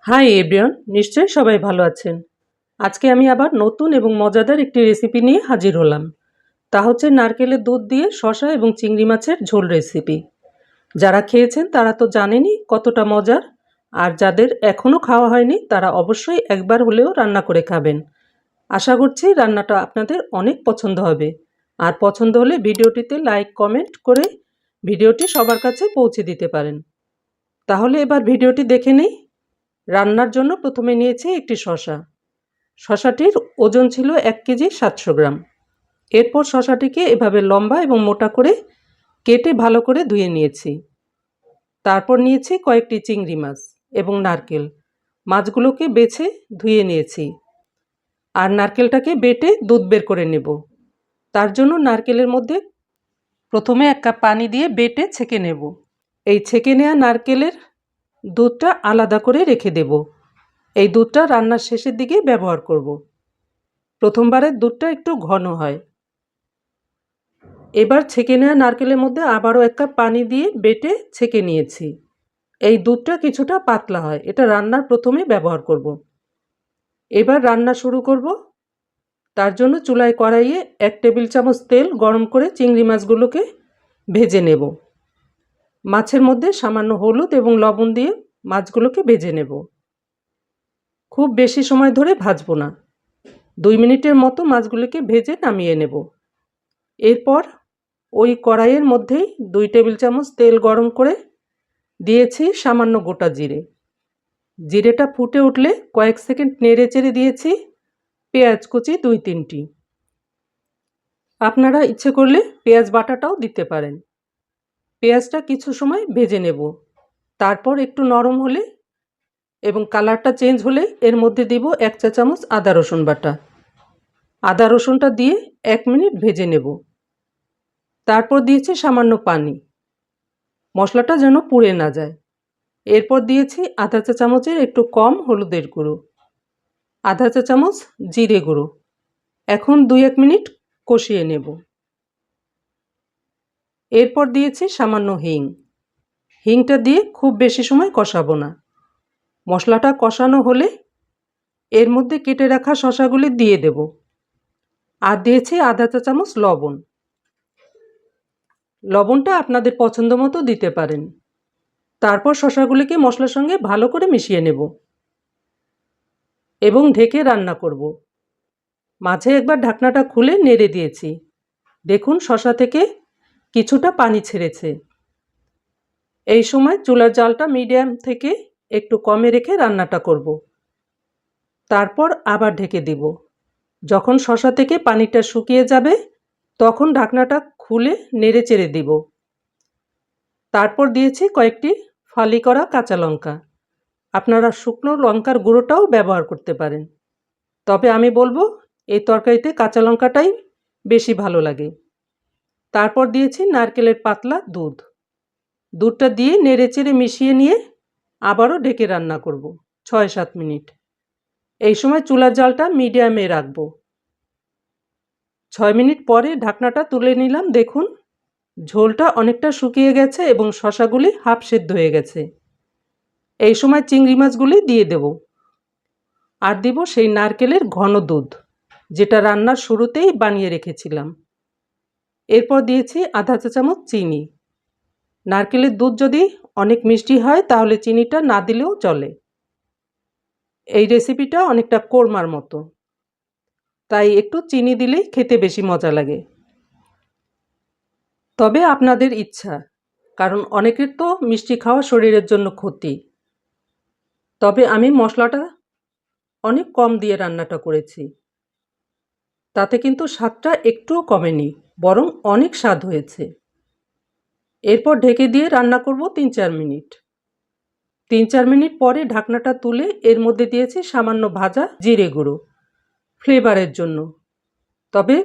Hi everyone, নিশ্চয়ই সবাই ভালো আছেন। আজকে আমি আবার নতুন এবং মজাদার একটি রেসিপি নিয়ে হাজির হলাম। তা হচ্ছে নারকেলের দুধ দিয়ে শসা এবং চিংড়ি মাছের ঝোল রেসিপি। যারা খেয়েছেন তারা তো জানেনই কতটা মজার, আর যাদের এখনও খাওয়া হয়নি তারা অবশ্যই একবার হলেও রান্না করে খাবেন। আশা করছি রান্নাটা আপনাদের অনেক পছন্দ হবে। আর পছন্দ হলে ভিডিওটিতে লাইক কমেন্ট করে ভিডিওটি সবার কাছে পৌঁছে দিতে পারেন। তাহলে এবার ভিডিওটি দেখে নিই। রান্নার জন্য প্রথমে নিয়েছি একটি শসা। শসাটির ওজন ছিল 1 কেজি 700 গ্রাম। এরপর শসাটিকে এভাবে লম্বা এবং মোটা করে কেটে ভালো করে ধুয়ে নিয়েছি। তারপর নিয়েছি কয়েকটি চিংড়ি মাছ এবং নারকেল। মাছগুলোকে বেছে ধুয়ে নিয়েছি। আর নারকেলটাকে বেটে দুধ বের করে নেব। তার জন্য নারকেলের মধ্যে প্রথমে 1 কাপ পানি দিয়ে বেটে ছেঁকে নেব। এই ছেঁকে নেওয়া নারকেলের দুধটা আলাদা করে রেখে দেব। এই দুধটা রান্নার শেষের দিকে ব্যবহার করব। প্রথমবারের দুধটা একটু ঘন হয়। এবার ছেঁকে নেওয়া নারকেলের মধ্যে আবারও 1 কাপ পানি দিয়ে বেটে ছেঁকে নিয়েছি। এই দুধটা কিছুটা পাতলা হয়, এটা রান্নার প্রথমে ব্যবহার করব। এবার রান্না শুরু করব। তার জন্য চুলায় কড়াইয়ে 1 টেবিল চামচ তেল গরম করে চিংড়ি মাছগুলোকে ভেজে নেব। মাছের মধ্যে সামান্য হলুদ এবং লবণ দিয়ে মাছগুলোকে ভেজে নেব। খুব বেশি সময় ধরে ভাজবো না, 2 মিনিটের মতো মাছগুলোকে ভেজে নামিয়ে নেব। এরপর ওই কড়াইয়ের মধ্যেই 2 টেবিল চামচ তেল গরম করে দিয়েছি সামান্য গোটা জিরে। জিরেটা ফুটে উঠলে কয়েক সেকেন্ড নেড়ে চেড়ে দিয়েছি পেঁয়াজ কুচি 2-3টি। আপনারা ইচ্ছে করলে পেঁয়াজ বাটাটাও দিতে পারেন। পেঁয়াজটা কিছু সময় ভেজে নেব। তারপর একটু নরম হলে এবং কালারটা চেঞ্জ হলে এর মধ্যে দিব 1 চা চামচ আদা রসুন বাটা। আদা রসুনটা দিয়ে 1 মিনিট ভেজে নেব। তারপর দিয়েছি সামান্য পানি, মশলাটা যেন পুড়ে না যায়। এরপর দিয়েছি আধা চা চামচের একটু কম হলুদের গুঁড়ো, আধা চা চামচ জিরে গুঁড়ো। এখন 2-1 মিনিট কষিয়ে নেব। এরপর দিয়েছি সামান্য হিং। হিংটা দিয়ে খুব বেশি সময় কষাবো না। মশলাটা কষানো হলে এর মধ্যে কেটে রাখা শসাগুলি দিয়ে দেব। আর দিয়েছি আধা চা চামচ লবণ। লবণটা আপনাদের পছন্দ মতো দিতে পারেন। তারপর শসাগুলিকে মশলার সঙ্গে ভালো করে মিশিয়ে নেব এবং ঢেকে রান্না করব। মাঝে একবার ঢাকনাটা খুলে নেড়ে দিয়েছি। দেখুন শসা থেকে কিছুটা পানি ছেড়েছে। এই সময় চুলার জালটা মিডিয়াম থেকে একটু কমে রেখে রান্নাটা করব। তারপর আবার ঢেকে দিব। যখন শসা থেকে পানিটা শুকিয়ে যাবে তখন ঢাকনাটা খুলে নেড়ে চেড়ে দিব। তারপর দিয়েছি কয়েকটি ফালি করা কাঁচা লঙ্কা। আপনারা শুকনো লঙ্কার গুঁড়োটাও ব্যবহার করতে পারেন, তবে আমি বলবো এই তরকারিতে কাঁচা লঙ্কাটাই বেশি ভালো লাগে। তারপর দিয়েছি নারকেলের পাতলা দুধ। দুধটা দিয়ে নেড়েচেড়ে মিশিয়ে নিয়ে আবারও ঢেকে রান্না করব 6-7 মিনিট। এই সময় চুলার জালটা মিডিয়ামে রাখব। 6 মিনিট পরে ঢাকনাটা তুলে নিলাম। দেখুন ঝোলটা অনেকটা শুকিয়ে গেছে এবং শসাগুলি হাফ সেদ্ধ হয়ে গেছে। এই সময় চিংড়ি মাছগুলি দিয়ে দেব। আর দিব সেই নারকেলের ঘন দুধ, যেটা রান্নার শুরুতেই বানিয়ে রেখেছিলাম। এরপর দিয়েছি আধা চা চামচ চিনি। নারকেলের দুধ যদি অনেক মিষ্টি হয় তাহলে চিনিটা না দিলেও চলে। এই রেসিপিটা অনেকটা কোরমার মতো, তাই একটু চিনি দিলেই খেতে বেশি মজা লাগে। তবে আপনাদের ইচ্ছা, কারণ অনেকের তো মিষ্টি খাওয়া শরীরের জন্য ক্ষতি। তবে আমি মশলাটা অনেক কম দিয়ে রান্নাটা করেছি, তাতে কিন্তু স্বাদটা একটুও কমেনি, বরং অনেক স্বাদ হয়েছে। এরপর ঢেকে দিয়ে রান্না করব 3-4 মিনিট। 3-4 মিনিট পরে ঢাকনাটা তুলে এর মধ্যে দিয়েছি সামান্য ভাজা জিরে গুঁড়ো ফ্লেভারের জন্য। তবে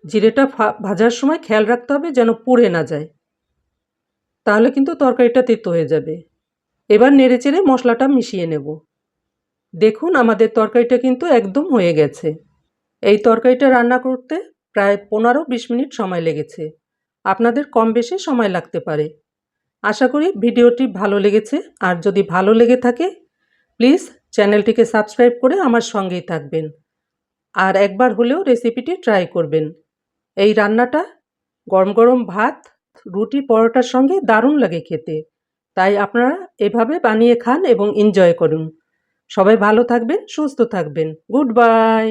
জিরেটা ভাজার সময় খেয়াল রাখতে হবে যেন পুড়ে না যায়, তাহলে কিন্তু তরকারিটা তেতো হয়ে যাবে। এবার নেড়েচেড়ে মশলাটা মিশিয়ে নেব। দেখুন আমাদের তরকারিটা কিন্তু একদম হয়ে গেছে। এই তরকারিটা রান্না করতে প্রায় 15-20 মিনিট সময় লেগেছে। আপনাদের কম বেশি সময় লাগতে পারে। আশা করি ভিডিওটি ভালো লেগেছে, আর যদি ভালো লেগে থাকে প্লিজ চ্যানেলটিকে সাবস্ক্রাইব করে আমার সঙ্গেই থাকবেন আর একবার হলেও রেসিপিটি ট্রাই করবেন। এই রান্নাটা গরম গরম ভাত, রুটি, পরোটার সঙ্গে দারুণ লাগে খেতে। তাই আপনারা এভাবে বানিয়ে খান এবং এনজয় করুন। সবাই ভালো থাকবেন, সুস্থ থাকবেন। Good bye.